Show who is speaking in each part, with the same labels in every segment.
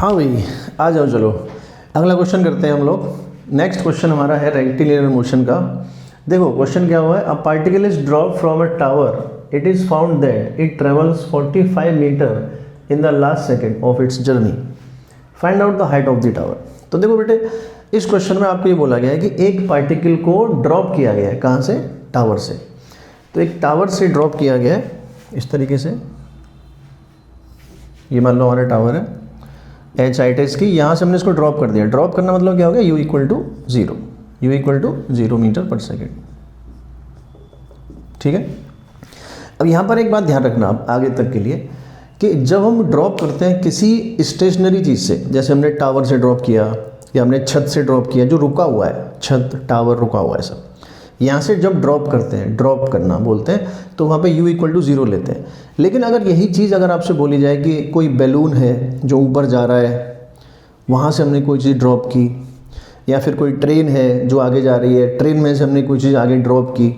Speaker 1: हाँ भाई, आ जाओ चलो अगला क्वेश्चन करते हैं हम लोग। नेक्स्ट क्वेश्चन हमारा है रेक्टिलिनियर मोशन का। देखो क्वेश्चन क्या हुआ है, a particle is drop from a tower, it is found that it travels 45 metre in the last second of its journey, find out the height of the tower. तो देखो बेटे, इस question में आपको ये बोला गया है कि एक पार्टिकल को ड्रॉप किया गया है, कहाँ से? टावर से। तो एक टावर से ड्रॉप किया गया है इस तरीके से, ये मान लो हमारा टावर है एच हाइट है इसकी, यहाँ से हमने इसको ड्रॉप कर दिया। ड्रॉप करना मतलब क्या हो गया, u equal to 0, u equal to 0 metre per second. ठीक है, अब यहाँ पर एक बात ध्यान रखना आप आगे तक के लिए कि जब हम ड्रॉप करते हैं किसी स्टेशनरी चीज़ से, जैसे हमने टावर से ड्रॉप किया या हमने छत से ड्रॉप किया, जो रुका हुआ है, छत टावर रुका हुआ है सब, यहाँ से जब ड्रॉप करते हैं, ड्रॉप करना बोलते हैं, तो वहाँ पे u इक्वल टू 0 लेते हैं। लेकिन अगर यही चीज़ अगर आपसे बोली जाए कि कोई बैलून है जो ऊपर जा रहा है, वहाँ से हमने कोई चीज़ ड्रॉप की, या फिर कोई ट्रेन है जो आगे जा रही है, ट्रेन में से हमने कोई चीज़ आगे ड्रॉप की,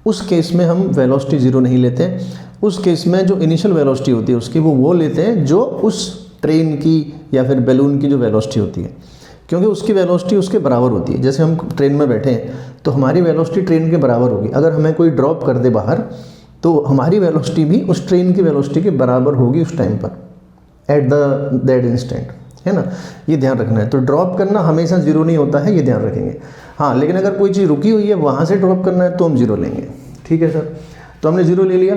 Speaker 1: उस केस में हम वेलोसिटी 0 नहीं लेते। उस केस में जो इनिशियल वेलोसिटी होती है उसकी वो लेते हैं जो उस ट्रेन की या फिर बैलून की जो वेलोसिटी होती है, क्योंकि उसकी वेलोसिटी उसके बराबर होती है। जैसे हम ट्रेन में बैठे हैं तो हमारी वेलोसिटी ट्रेन के बराबर होगी। अगर हमें कोई ड्रॉप कर दे बाहर तो हमारी वेलोसिटी भी उस ट्रेन की वेलोसिटी के बराबर होगी उस टाइम पर, एट दैट इंस्टेंट, है ना। ये ध्यान रखना है। तो ड्रॉप करना हमेशा 0 नहीं होता है, ये ध्यान रखेंगे। हाँ, लेकिन अगर कोई चीज़ रुकी हुई है वहाँ से ड्रॉप करना है तो हम 0 लेंगे। ठीक है सर, तो हमने 0 ले लिया,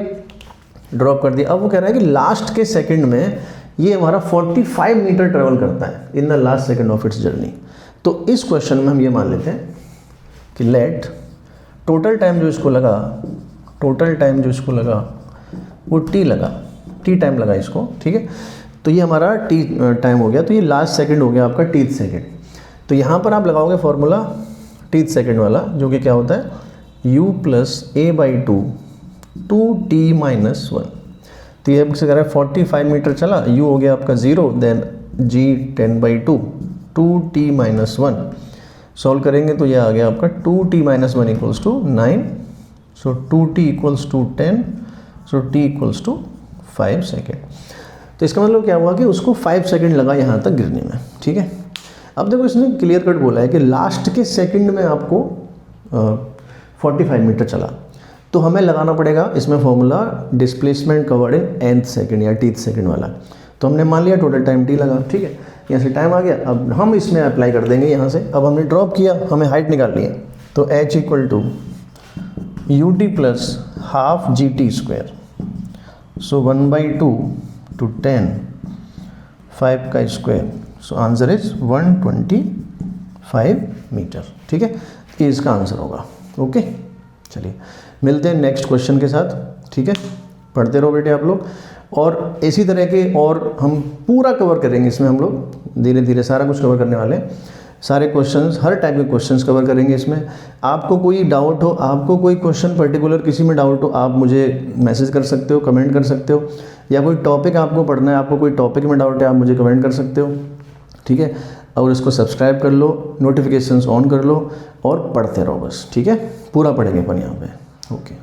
Speaker 1: ड्रॉप कर दिया। अब वो कह रहा है कि लास्ट के सेकंड में ये हमारा 45 मीटर ट्रेवल करता है इन the last second of its journey. तो इस क्वेश्चन में हम ये मान लेते हैं कि लेट टोटल टाइम जो इसको लगा, टोटल टाइम जो इसको लगा वो t लगा, t टाइम लगा इसको। ठीक है, तो ये हमारा t टाइम हो गया। तो ये लास्ट सेकंड हो गया आपका th सेकंड। तो यहाँ पर आप लगाओगे फॉर्मूला th सेकंड वाला, जो कि क्या होता है u plus a/2 2t minus 1। तो ये हमसे कह रहा है 45 मीटर चला, u हो गया आपका 0, then g 10/2 2t minus 1। Solve करेंगे तो ये आ गया आपका 2t minus 1 equals to 9, so 2t equals to 10, so t equals to 5 second. तो इसका मतलब क्या हुआ कि उसको 5 सेकेंड लगा यहाँ तक गिरने में। ठीक है, अब देखो इसने क्लियर कट बोला है कि लास्ट के सेकंड में आपको 45 मीटर चला, तो हमें लगाना पड़ेगा इसमें formula displacement covered in nth second या tth सेकंड वाला। तो हमने मान लिया टोटल टाइम t लगा। ठीक है, यहाँ से टाइम आ गया। अब हम इसमें अप्लाई कर देंगे यहाँ से। अब हमने ड्रॉप किया, हमें हाइट निकालनी है, तो h equal to ut plus half gt square, so 1/2 to 10 5 का square, so answer is 125 metre. ठीक है, ये इसका आंसर होगा। ओके, चलिए मिलते हैं नेक्स्ट क्वेश्चन के साथ। ठीक है, पढ़ते रहो बेटे आप लोग, और इसी तरह के और हम पूरा कवर करेंगे इसमें। हम लोग धीरे धीरे सारा कुछ कवर करने वाले हैं, सारे क्वेश्चंस, हर टाइप के क्वेश्चंस कवर करेंगे इसमें। आपको कोई डाउट हो, आपको कोई क्वेश्चन पर्टिकुलर किसी में डाउट हो, आप मुझे मैसेज कर सकते हो, कमेंट कर सकते हो, या कोई टॉपिक आपको पढ़ना है, आपको कोई टॉपिक में डाउट है, आप मुझे कमेंट कर सकते हो। ठीक है, और इसको सब्सक्राइब कर लो, नोटिफिकेशंस ऑन कर लो और पढ़ते रहो बस। ठीक है, पूरा पढ़ेंगे अपन यहाँ पे। ओके।